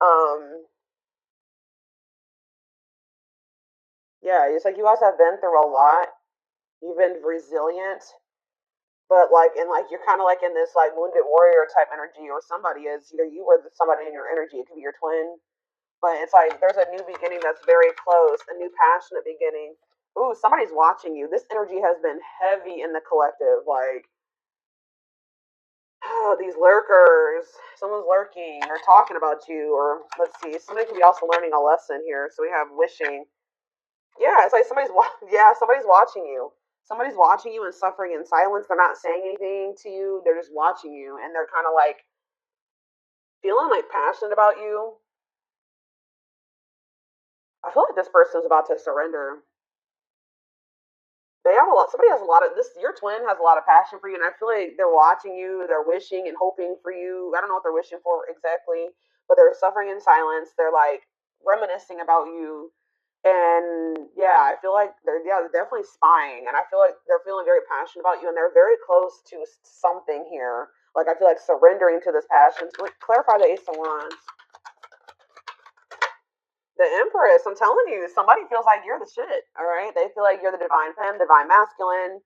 Um, yeah, it's like you guys have been through a lot. You've been resilient, but like you're kind of like in this like wounded warrior type energy, or somebody is either you or somebody in your energy. It could be your twin, but it's like there's a new beginning that's very close, a new passionate beginning. Ooh, somebody's watching you. This energy has been heavy in the collective. Like, oh, these lurkers. Someone's lurking or talking about you, or let's see, somebody could be also learning a lesson here. So we have wishing. Yeah, it's like yeah, somebody's watching you. Somebody's watching you and suffering in silence. They're not saying anything to you. They're just watching you, and they're kind of like feeling like passionate about you. I feel like this person's about to surrender. They have a lot. Somebody has a lot of this. Your twin has a lot of passion for you, and I feel like they're watching you. They're wishing and hoping for you. I don't know what they're wishing for exactly, but they're suffering in silence. They're like reminiscing about you, and yeah, I feel like they're definitely spying, and I feel like they're feeling very passionate about you, and they're very close to something here. Like I feel like surrendering to this passion. Clarify the Ace of Wands. The Empress, I'm telling you, somebody feels like you're the shit. All right, they feel like you're the divine femme, divine masculine.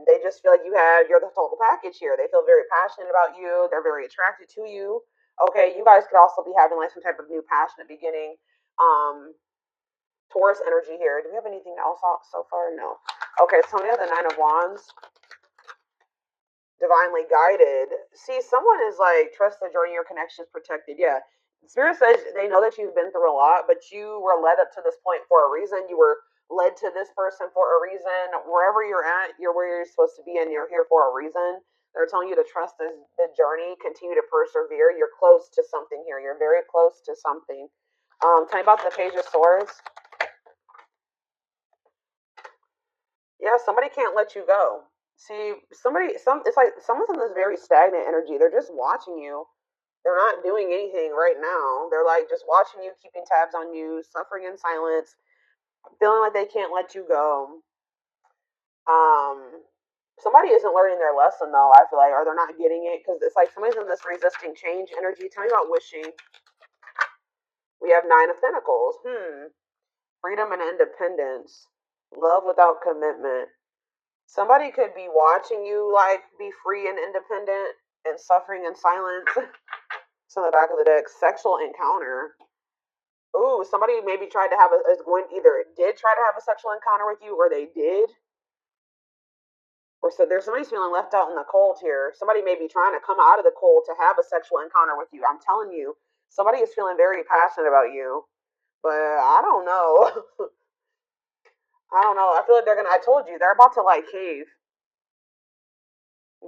They just feel like you're the total package here. They feel very passionate about you. They're very attracted to you. Okay, you guys could also be having like some type of new passionate beginning. Um, Taurus energy here. Do we have anything else so far? No. Okay, so we have the Nine of Wands, divinely guided. See, someone is like, trust the journey, your connection is protected. Yeah. Spirit says they know that you've been through a lot, but you were led up to this point for a reason. You were led to this person for a reason. Wherever you're at, you're where you're supposed to be, and you're here for a reason. They're telling you to trust the journey, continue to persevere. You're close to something here. You're very close to something. Tell me about the Page of Swords. Yeah, somebody can't let you go. See, it's like someone's in this very stagnant energy. They're just watching you. They're not doing anything right now. They're like just watching you, keeping tabs on you, suffering in silence, feeling like they can't let you go. Um, Somebody isn't learning their lesson though. I feel like, or they're not getting it because it's like somebody's in this resisting change energy. Tell me about wishing. We have Nine of Pentacles. Freedom and independence. Love without commitment. Somebody could be watching you like be free and independent and suffering in silence. So the back of the deck, sexual encounter. Ooh, somebody maybe tried to have a is going either did try to have a sexual encounter with you or they did. Or so there's somebody's feeling left out in the cold here. Somebody may be trying to come out of the cold to have a sexual encounter with you. I'm telling you, somebody is feeling very passionate about you. But I don't know. I don't know. I feel like they're gonna I told you, they're about to like cave.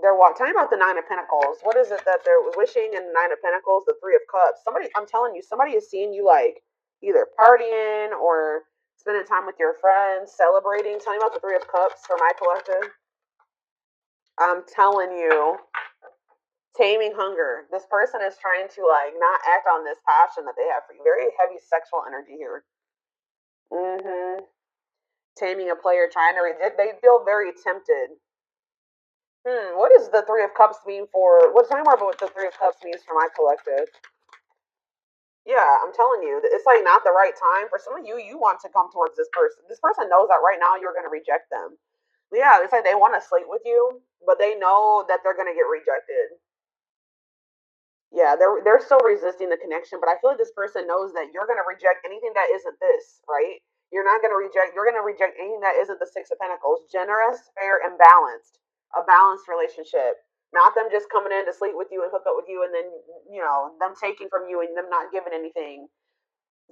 They're what? Tell me about the Nine of Pentacles. What is it that they're wishing in the Nine of Pentacles? The Three of Cups. Somebody, I'm telling you, somebody is seeing you like either partying or spending time with your friends, celebrating. Tell me about the Three of Cups for my collective. I'm telling you, taming hunger. This person is trying to like not act on this passion that they have for you. Very heavy sexual energy here. Taming a player, trying to. They feel very tempted. What does the Three of Cups mean for? What's tell me more about what the Three of Cups means for my collective? Yeah, I'm telling you, it's like not the right time for some of you. You want to come towards this person. This person knows that right now you're going to reject them. Yeah, it's like they want to sleep with you, but they know that they're going to get rejected. Yeah, they're still resisting the connection, but I feel like this person knows that you're going to reject anything that isn't this, right? You're not going to reject. You're going to reject anything that isn't the Six of Pentacles. Generous, fair, and balanced. A balanced relationship. Not them just coming in to sleep with you and hook up with you, and then them taking from you and them not giving anything.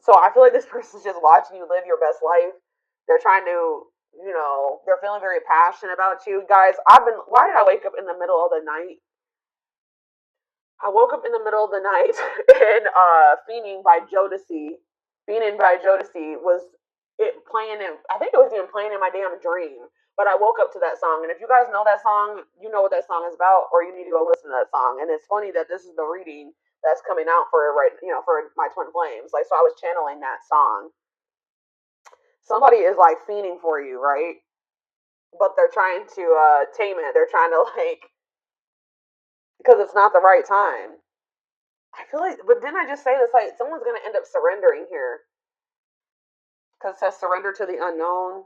So I feel like this person's just watching you live your best life. They're trying to, they're feeling very passionate about you. Guys, why did I wake up in the middle of the night? I woke up in the middle of the night and Fiending by Jodeci. Fiending by Jodeci was it playing in, I think it was even playing in my damn dream. But I woke up to that song. And if you guys know that song, you know what that song is about, or you need to go listen to that song. And it's funny that this is the reading that's coming out for for my twin flames. Like, so I was channeling that song. Somebody is like fiending for you, right? But they're trying to tame it. They're trying to like because it's not the right time. I feel like, but didn't I just say this? Like, someone's going to end up surrendering here. Because it says surrender to the unknown.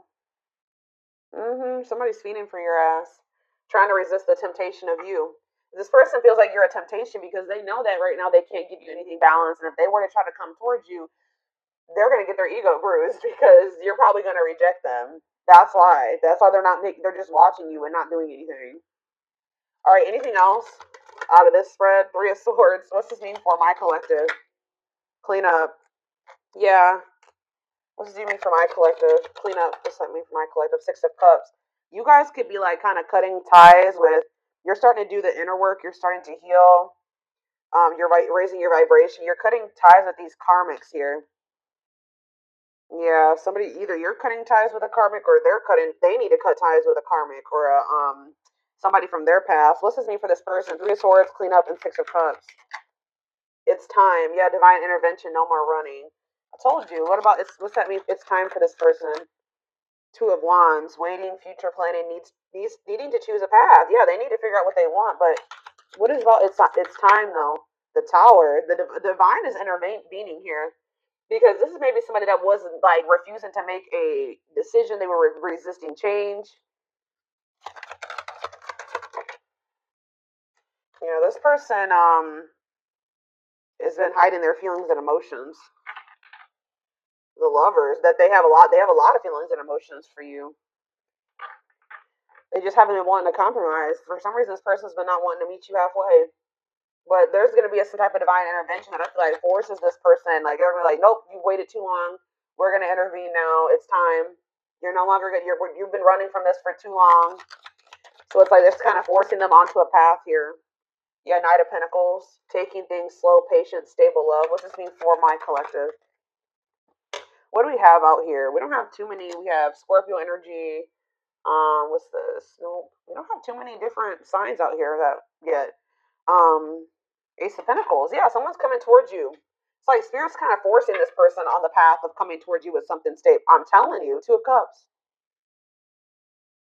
Somebody's feeding for your ass. Trying to resist the temptation of you. This person feels like you're a temptation because they know that right now they can't give you anything balanced. And if they were to try to come towards you, they're going to get their ego bruised because you're probably going to reject them. That's why. That's why they're not, they're just watching you and not doing anything. All right, anything else out of this spread? Three of Swords. What's this mean for my collective? Clean up. Yeah. What does it mean for my collective? Clean up. What's that mean for my collective? Six of Cups. You guys could be like kind of cutting ties with, you're starting to do the inner work. You're starting to heal. You're raising your vibration. You're cutting ties with these karmics here. Yeah, somebody, either you're cutting ties with a karmic or they need to cut ties with a karmic or somebody from their past. What's this mean for this person? Three of Swords, clean up, and Six of Cups. It's time. Yeah, divine intervention, no more running. I told you. What's that mean? It's time for this person. Two of Wands, waiting, future planning, needing to choose a path. Yeah, they need to figure out what they want, but what is about it's time though. The Tower, the divine is intervening here. Because this is maybe somebody that wasn't like refusing to make a decision. They were resisting change. You know, this person has been hiding their feelings and emotions. The Lovers, that they have a lot of feelings and emotions for you. They just haven't been wanting to compromise. For some reason, this person's been not wanting to meet you halfway. But there's going to be some type of divine intervention that I feel like forces this person. Like, they're going to be like, nope, you waited too long. We're going to intervene now. It's time. You're no longer good. You've been running from this for too long. So it's like it's kind of forcing them onto a path here. Yeah, Knight of Pentacles. Taking things slow, patient, stable love. What's this mean for my collective? What do we have out here? We don't have too many. We have Scorpio energy. What's this? No, we don't have too many different signs out here that yet. Ace of Pentacles. Yeah, someone's coming towards you. It's like Spirit's kind of forcing this person on the path of coming towards you with something stable. I'm telling you, Two of Cups.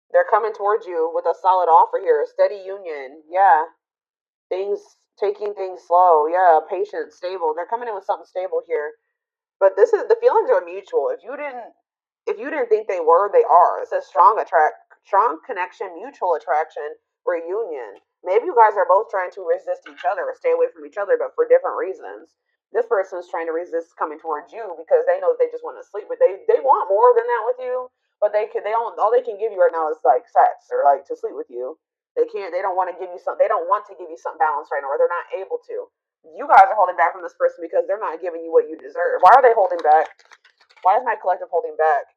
They're coming towards you with a solid offer here. A steady union. Yeah. Taking things slow. Yeah. Patient, stable. They're coming in with something stable here. But the feelings are mutual. If you didn't think they were, they are. It says strong connection, mutual attraction, reunion. Maybe you guys are both trying to resist each other or stay away from each other, but for different reasons. This person is trying to resist coming towards you because they know that they just want to sleep with. They want more than that with you, but all they can give you right now is like sex or like to sleep with you. They don't want to give you something. They don't want to give you something balanced right now, or they're not able to. You guys are holding back from this person because they're not giving you what you deserve. Why are they holding back? Why is my collective holding back?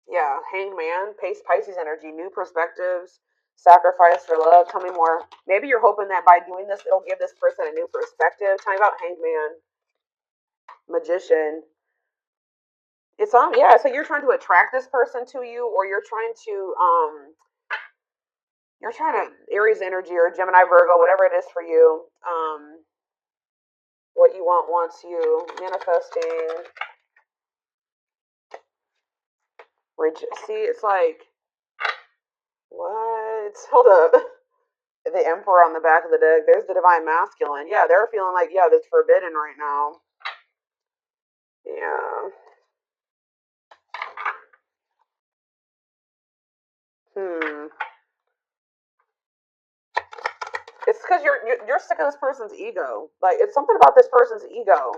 Yeah, Hanged Man, Pisces energy, new perspectives, sacrifice for love. Tell me more. Maybe you're hoping that by doing this, it'll give this person a new perspective. Tell me about Hanged Man, Magician. It's on, yeah. So you're trying to attract this person to you, or you're trying to Aries energy or Gemini Virgo, whatever it is for you. What you want wants you. Manifesting. See, it's like, what? Hold up. The Emperor on the back of the deck. There's the Divine Masculine. Yeah, they're feeling like, yeah, that's forbidden right now. Yeah. It's because you're sick of this person's ego. Like, it's something about this person's ego.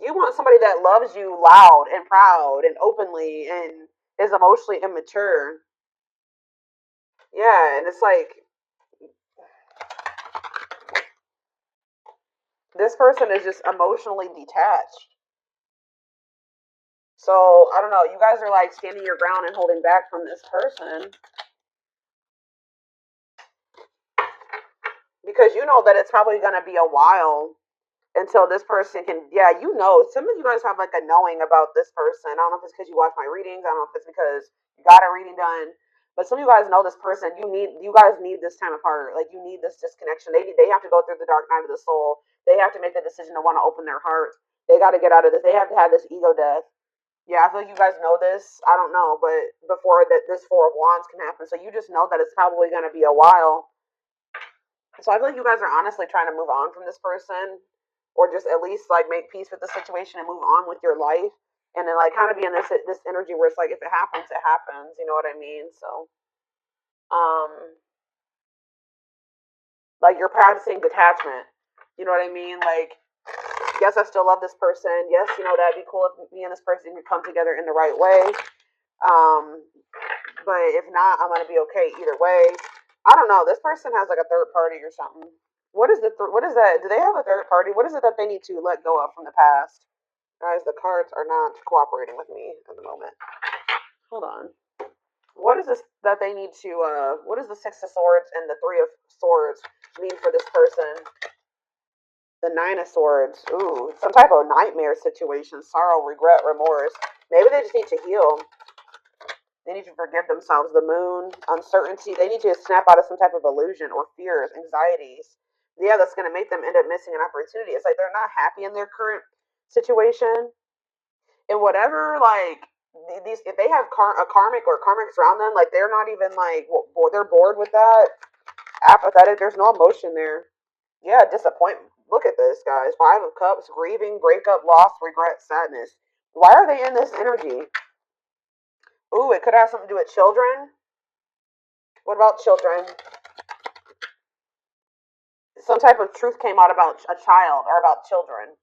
You want somebody that loves you loud and proud and openly and is emotionally immature. Yeah, and it's like this person is just emotionally detached. So, I don't know. You guys are like standing your ground and holding back from this person because you know that it's probably going to be a while until this person can, yeah, you know, some of you guys have like a knowing about this person. I don't know if it's because you watch my readings. I don't know if it's because you got a reading done. But some of you guys know this person. You guys need this time apart. Like, you need this disconnection. They have to go through the dark night of the soul. They have to make the decision to want to open their heart. They got to get out of this. They have to have this ego death. Yeah, I feel like you guys know this. I don't know, but before that, this Four of Wands can happen. So you just know that it's probably going to be a while. So I feel like you guys are honestly trying to move on from this person, or just at least like make peace with the situation and move on with your life, and then like kind of be in this energy where it's like if it happens, it happens. You know what I mean? So um, like you're practicing detachment. You know what I mean? Like yes, I still love this person. Yes, you know that'd be cool if me and this person could come together in the right way. Um, but if not, I'm gonna be okay either way. I don't know. This person has like a third party or something. What is that? Do they have a third party? What is it that they need to let go of from the past? Guys, the cards are not cooperating with me at the moment. Hold on. What is this that they need to what does the Six of Swords and the Three of Swords mean for this person? The Nine of Swords. Ooh, some type of nightmare situation, sorrow, regret, remorse. Maybe they just need to heal. They need to forgive themselves. The moon, uncertainty. They need to snap out of some type of illusion or fears, anxieties. Yeah, that's going to make them end up missing an opportunity. It's like they're not happy in their current situation. And whatever, like, these, if they have a karmic or karmics around them, like, they're not even, like, they're bored with that. Apathetic. There's no emotion there. Yeah, disappointment. Look at this, guys. Five of Cups, grieving, breakup, loss, regret, sadness. Why are they in this energy? Ooh, it could have something to do with children. What about children? Some type of truth came out about a child or about children.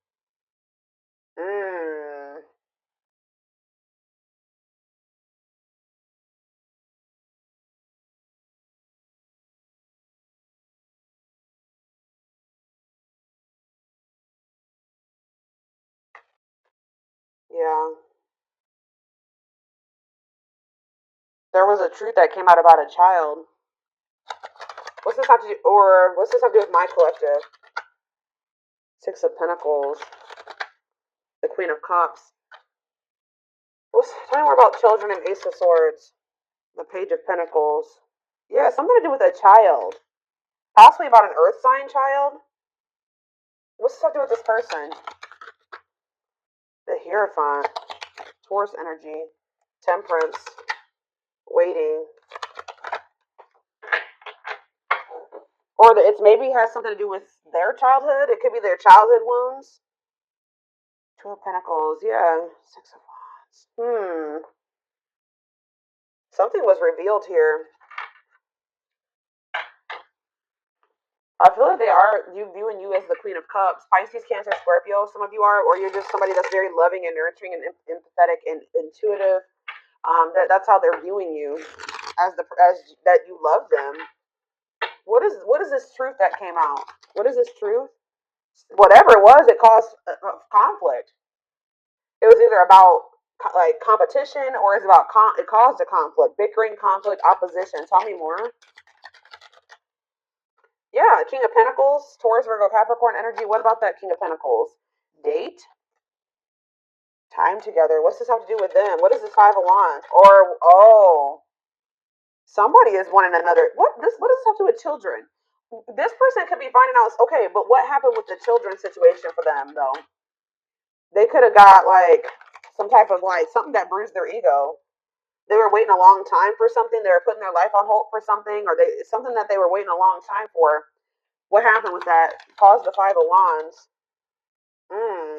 Mm, yeah. There was a truth that came out about a child. What's this have to do, or what's this have to do with my collective? Six of Pentacles, the Queen of Cups. Tell me more about children and Ace of Swords, the Page of Pentacles. Yeah, something to do with a child. Possibly about an earth sign child. What's this have to do with this person? The Hierophant, Taurus energy, Temperance, waiting. Or it's maybe has something to do with their childhood. It could be their childhood wounds. Two of Pentacles, yeah. Six of Wands. Something was revealed here. I feel like they are viewing you as the Queen of Cups. Pisces, Cancer, Scorpio, some of you are, or you're just somebody that's very loving and nurturing and empathetic and intuitive. That's how they're viewing you, as that you love them. What is this truth that came out? What is this truth? Whatever it was, it caused conflict. It was either about like competition or it's about it caused a conflict, bickering, conflict, opposition. Tell me more. Yeah, King of Pentacles, Taurus, Virgo, Capricorn energy. What about that King of Pentacles? Date, time together. What's this have to do with them? What is this Five of Wands? Or somebody is one another. What does this have to do with children? This person could be finding out. Okay, but what happened with the children situation for them though? They could have got like some type of like something that bruised their ego. They were waiting a long time for something. They were putting their life on hold for something, or something that they were waiting a long time for. What happened with that? Caused the Five of Wands.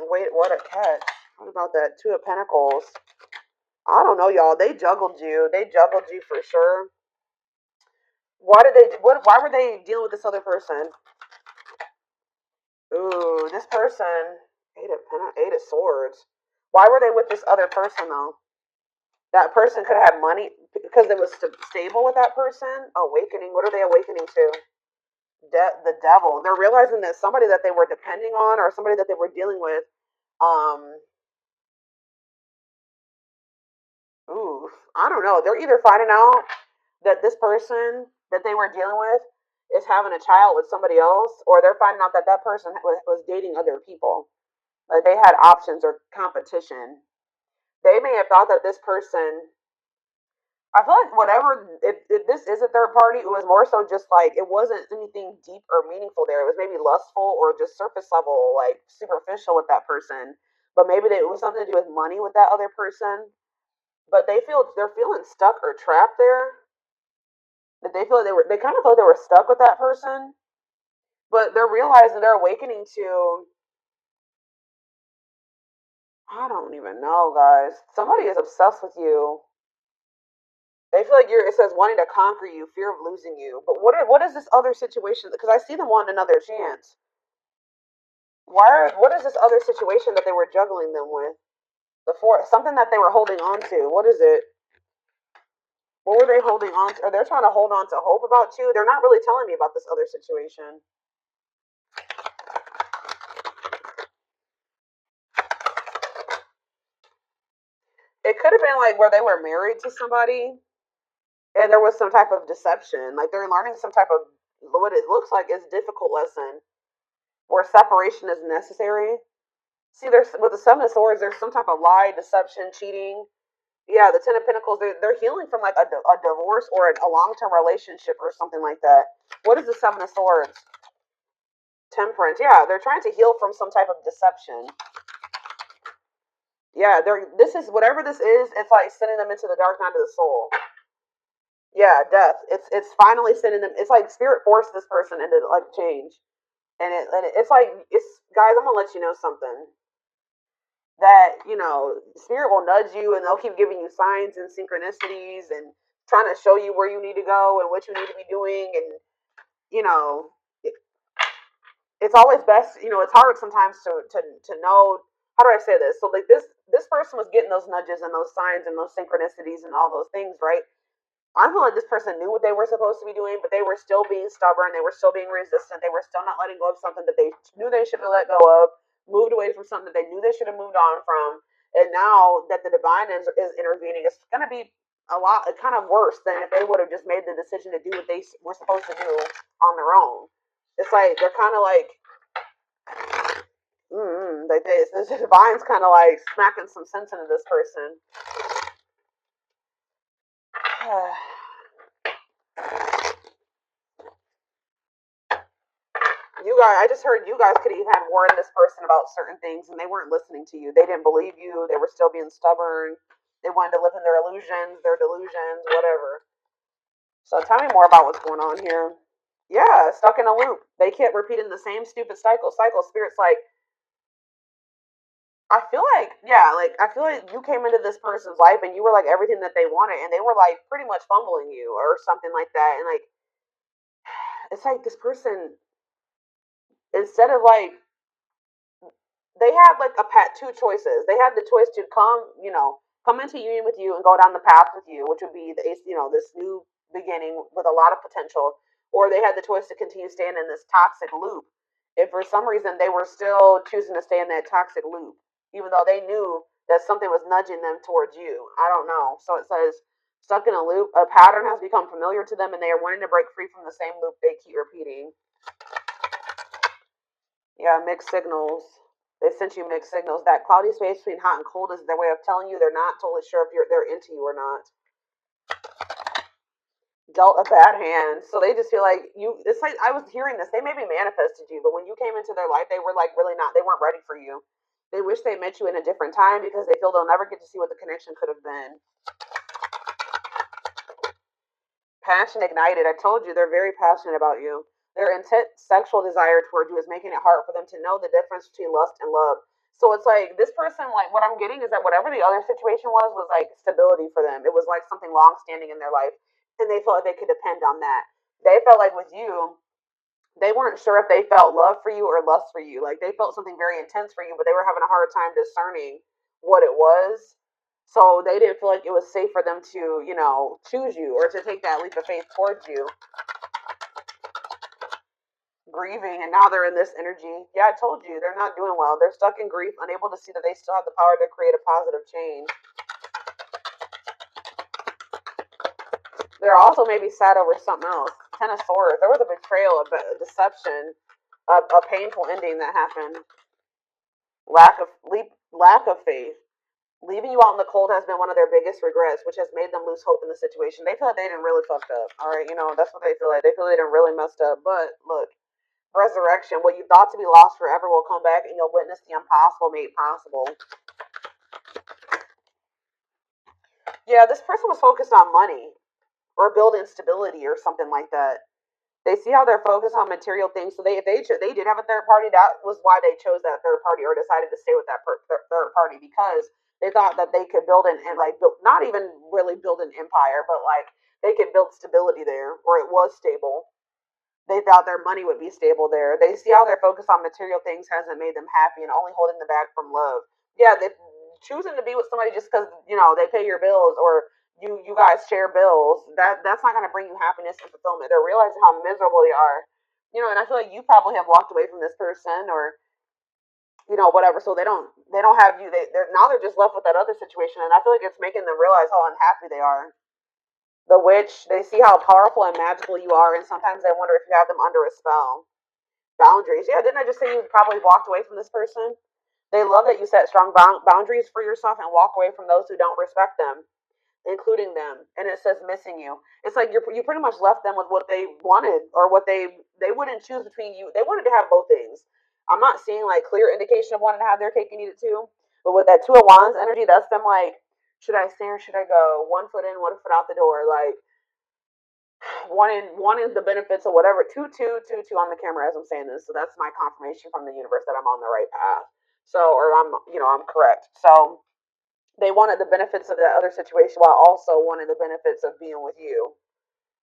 Wait, what a catch. What about that Two of Pentacles? I don't know, y'all. They juggled you. They juggled you for sure. Why did they? Why were they dealing with this other person? Ooh, this person. Eight of Swords. Why were they with this other person though? That person could have money because it was stable with that person. Awakening. What are they awakening to? The devil. They're realizing that somebody that they were depending on or somebody that they were dealing with. Um. Ooh. I don't know. They're either finding out that this person that they were dealing with is having a child with somebody else, or they're finding out that that person was dating other people. Like they had options or competition. They may have thought that this person. I feel like whatever, if this is a third party, it was more so just like it wasn't anything deep or meaningful there. It was maybe lustful or just surface level, like superficial with that person. But maybe it was something to do with money with that other person. But they're feeling stuck or trapped there. That they feel like they kind of felt they were stuck with that person. But they're realizing, they're awakening to, I don't even know, guys. Somebody is obsessed with you. They feel like you're, it says wanting to conquer you, fear of losing you. But what is this other situation? Because I see them wanting another chance. What is this other situation that they were juggling them with? Before, something that they were holding on to. What is it? What were they holding on to? Are they trying to hold on to hope about you? They're not really telling me about this other situation. It could have been like where they were married to somebody and there was some type of deception. Like they're learning some type of, what it looks like is difficult lesson where separation is necessary. See, there's with the Seven of Swords, there's some type of lie, deception, cheating. Yeah, the Ten of Pentacles, they're healing from like a divorce or a long term relationship or something like that. What is the Seven of Swords? Temperance. Yeah, they're trying to heal from some type of deception. Yeah, this is whatever this is. It's like sending them into the dark night of the soul. Yeah, death. It's finally sending them. It's like spirit forced this person into like change, it's like it's guys. I'm gonna let you know something that spirit will nudge you and they'll keep giving you signs and synchronicities and trying to show you where you need to go and what you need to be doing and you know it, it's always best. It's hard sometimes to know. How do I say this? So like this person was getting those nudges and those signs and those synchronicities and all those things, right? I feel like this person knew what they were supposed to be doing, but they were still being stubborn. They were still being resistant. They were still not letting go of something that they knew they should have let go of, moved away from something that they knew they should have moved on from. And now that the divine is intervening, it's going to be kind of worse than if they would have just made the decision to do what they were supposed to do on their own. It's like they're kind of like, like this divine's kind of like smacking some sense into this person. You guys, I just heard you guys could have had warned this person about certain things and they weren't listening to you. They didn't believe you. They were still being stubborn. They wanted to live in their illusions, their delusions, whatever. So tell me more about what's going on here. Yeah, stuck in a loop. They kept repeating the same stupid cycle. Spirit's like, I feel like you came into this person's life and you were like everything that they wanted and they were like pretty much fumbling you or something like that. And like, it's like this person, instead of like, they had like two choices. They had the choice to come into union with you and go down the path with you, which would be this new beginning with a lot of potential, or they had the choice to continue staying in this toxic loop. If for some reason they were still choosing to stay in that toxic loop, even though they knew that something was nudging them towards you. I don't know. So it says stuck in a loop. A pattern has become familiar to them, and they are wanting to break free from the same loop they keep repeating. Yeah, mixed signals. They sent you mixed signals. That cloudy space between hot and cold is their way of telling you they're not totally sure if they're into you or not. Dealt a bad hand, so they just feel like you. It's like I was hearing this. They maybe manifested you, but when you came into their life, they were like really not. They weren't ready for you. They wish they met you in a different time because they feel they'll never get to see what the connection could have been. Passion ignited. I told you they're very passionate about you. Their intense sexual desire toward you is making it hard for them to know the difference between lust and love. So it's like this person, like what I'm getting is that whatever the other situation was like stability for them. It was like something long standing in their life, and they felt like they could depend on that. They felt like with you, they weren't sure if they felt love for you or lust for you. Like they felt something very intense for you, but they were having a hard time discerning what it was. So they didn't feel like it was safe for them to, choose you or to take that leap of faith towards you. Grieving, and now they're in this energy. Yeah, I told you, they're not doing well. They're stuck in grief, unable to see that they still have the power to create a positive change. They're also maybe sad over something else. Ten of Swords. There was a betrayal, a deception, a painful ending that happened. Lack of faith. Leaving you out in the cold has been one of their biggest regrets, which has made them lose hope in the situation. They feel like they didn't really fucked up. All right, that's what they feel like. They feel they didn't really messed up. But look, resurrection. What you thought to be lost forever will come back, and you'll witness the impossible made possible. Yeah, this person was focused on money or building stability or something like that. They see how they're focused on material things. So they did have a third party, that was why they chose that third party or decided to stay with that third party, because they thought that they could build and like build, not even really build an empire, but like they could build stability there, or it was stable. They thought their money would be stable there. They see how their focus on material things hasn't made them happy and only holding them back from love. Yeah, they choosing to be with somebody just because they pay your bills, or you guys share bills. That's not going to bring you happiness and fulfillment. They're realizing how miserable they are. And I feel like you probably have walked away from this person, or whatever. So they don't have you. They're just left with that other situation, and I feel like it's making them realize how unhappy they are. The witch, they see how powerful and magical you are, and sometimes they wonder if you have them under a spell. Boundaries. Yeah, didn't I just say you probably walked away from this person? They love that you set strong boundaries for yourself and walk away from those who don't respect them, including them. And it says missing you. It's like you pretty much left them with what they wanted, or what they wouldn't choose between you. They wanted to have both things. I'm not seeing like clear indication of wanting to have their cake and eat it too. But with that Two of Wands energy, that's them like, should I stay or should I go? One foot in, one foot out the door. Like wanting the benefits of whatever. Two on the camera as I'm saying this. So that's my confirmation from the universe that I'm on the right path. So, or I'm correct. So they wanted the benefits of that other situation while also wanting the benefits of being with you.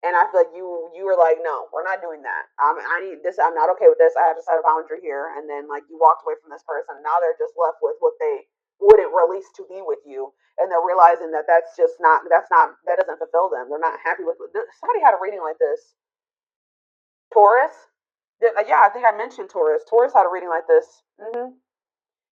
And I feel like you were like, no, we're not doing that. I need this. I'm not okay with this. I have to set a boundary here. And then like you walked away from this person. Now they're just left with what they wouldn't release to be with you, and they're realizing that that doesn't fulfill them. They're not happy with. Somebody had a reading like this. Taurus. Yeah, I think I mentioned Taurus. Taurus had a reading like this.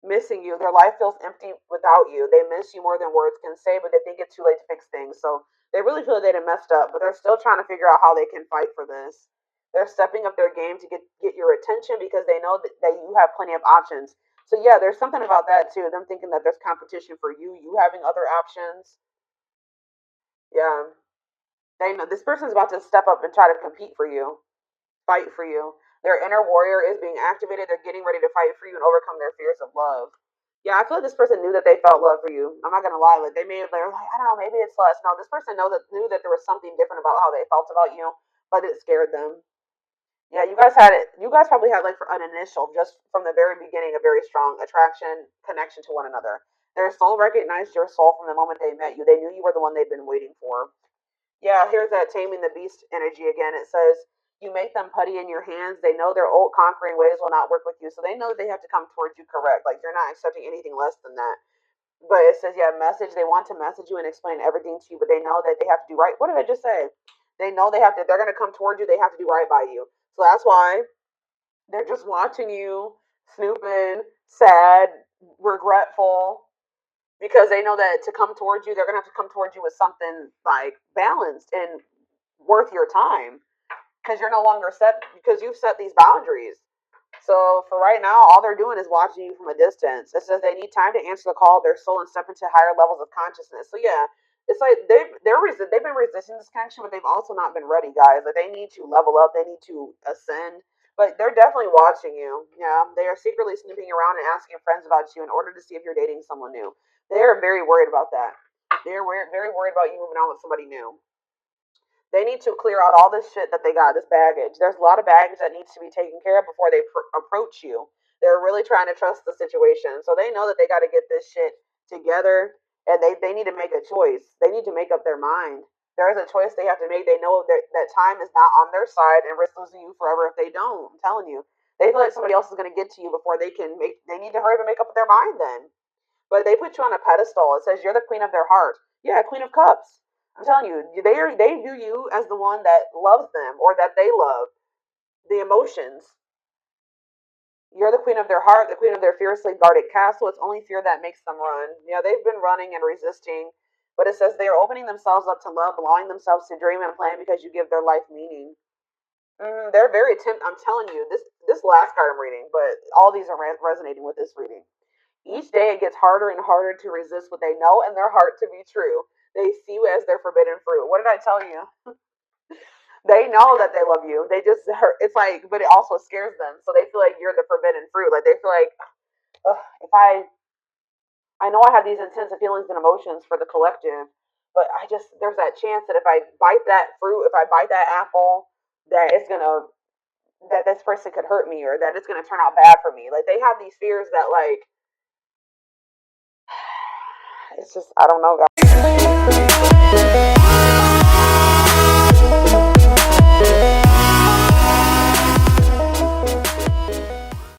Missing you. Their life feels empty without you. They miss you more than words can say, but they think it's too late to fix things. So they really feel they done messed up, but they're still trying to figure out how they can fight for this. They're stepping up their game to get your attention because they know that you have plenty of options. So yeah, there's something about that too. Them thinking that there's competition for you having other options. Yeah, they know this person's about to step up and try to compete for you, fight for you. Their inner warrior is being activated. They're getting ready to fight for you and overcome their fears of love. Yeah, I feel like this person knew that they felt love for you. I'm not gonna lie, like they're like, I don't know, maybe it's lust. No, this person knew that there was something different about how they felt about you, but it scared them. Yeah, you guys had it. You guys probably had like for an initial, just from the very beginning, a very strong attraction, connection to one another. Their soul recognized your soul from the moment they met you. They knew you were the one they'd been waiting for. Yeah, here's that taming the beast energy again. It says you make them putty in your hands. They know their old conquering ways will not work with you, so they know they have to come towards you correct. Like you're not accepting anything less than that. But it says, yeah, message. They want to message you and explain everything to you, but they know that they have to do right. What did I just say? They know they have to. They're going to come towards you. They have to do right by you. So that's why they're just watching you, snooping, sad, regretful, because they know that to come towards you, they're gonna have to come towards you with something like balanced and worth your time. Because you're no longer set, because you've set these boundaries. So for right now, all they're doing is watching you from a distance. It says they need time to answer the call of their soul and step into higher levels of consciousness. So yeah, it's like they've been resisting this connection, but they've also not been ready, guys. Like they need to level up, they need to ascend. But they're definitely watching you. Yeah, they are secretly snooping around and asking friends about you in order to see if you're dating someone new. They are very worried about that. They're very worried about you moving on with somebody new. They need to clear out all this shit that they got, this baggage. There's a lot of baggage that needs to be taken care of before they approach you. They're really trying to trust the situation. So they know that they got to get this shit together, and they need to make a choice. They need to make up their mind. There is a choice they have to make. They know that time is not on their side and risk losing you forever if they don't. I'm telling you. They feel like somebody else is going to get to you before they can make, they need to hurry up and make up their mind then. But they put you on a pedestal. It says you're the queen of their heart. Yeah, queen of cups. I'm telling you, they view you as the one that loves them or that they love. The emotions. You're the queen of their heart, the queen of their fiercely guarded castle. It's only fear that makes them run. Yeah, they've been running and resisting, but it says they are opening themselves up to love, allowing themselves to dream and plan because you give their life meaning. They're very I'm telling you, this last card I'm reading, but all these are resonating with this reading. Each day it gets harder and harder to resist what they know in their heart to be true. They see you as their forbidden fruit. What did I tell you? They know that they love you. They just hurt. It's like, but it also scares them. So they feel like you're the forbidden fruit. Like they feel like, if I know I have these intensive feelings and emotions for the collective, but there's that chance that if I bite that fruit, if I bite that apple, that it's gonna that this person could hurt me or that it's gonna turn out bad for me. Like they have these fears that like it's just I don't know, guys.